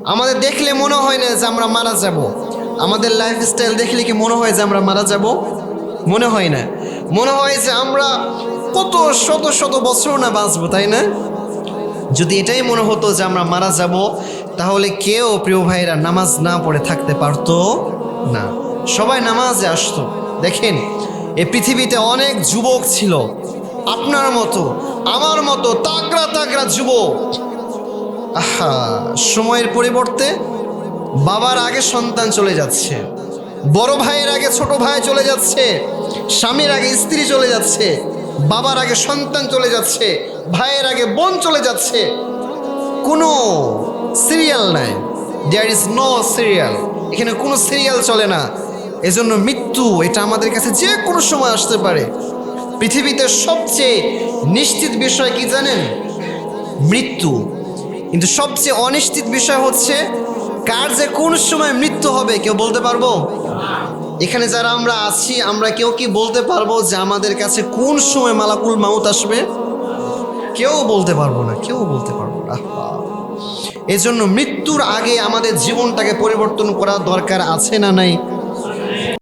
আমাদের দেখলে মনে হয় না যে আমরা মারা যাব। আমাদের লাইফস্টাইল দেখলে কি মনে হয় যে আমরা মারা যাব? মনে হয় না। মনে হয় যে আমরা কত শত শত বছর না বাঁচবো, তাই না? যদি এটাই মনে হতো যে আমরা মারা যাব, তাহলে কেউ প্রিয় ভাইরা নামাজ না পড়ে থাকতে পারতো না। সবাই নামাজে আসতো। দেখেন, এই পৃথিবীতে অনেক যুবক ছিল আপনার মতো আমার মতো, তাগড়া তাগড়া যুবক। আহা, সময়ের পরিবর্তে বাবার আগে সন্তান চলে যাচ্ছে, বড় ভাইয়ের আগে ছোট ভাই চলে যাচ্ছে, স্বামীর আগে স্ত্রী চলে যাচ্ছে, বাবার আগে সন্তান চলে যাচ্ছে, ভাইয়ের আগে বোন চলে যাচ্ছে। কোনো সিরিয়াল নাই। There is no serial. এখানে কোনো সিরিয়াল চলে না। এজন্য মৃত্যু এটা আমাদের কাছে যে কোনো সময় আসতে পারে। পৃথিবীতে সবচেয়ে নিশ্চিত বিষয় কি জানেন? মৃত্যু। কিন্তু সবচেয়ে অনিশ্চিত বিষয় হচ্ছে কার যে কোন সময় মৃত্যু হবে কেউ বলতে পারবো? এখানে যারা আমরা আছি, আমরা কেউ কি বলতে পারবো যে আমাদের কাছে কোন সময় মালাকুল মাউত আসবে? কেউ বলতে পারবো না, কেউ বলতে পারবো না। এজন্য মৃত্যুর আগে আমাদের জীবনটাকে পরিবর্তন করা দরকার আছে না নাই?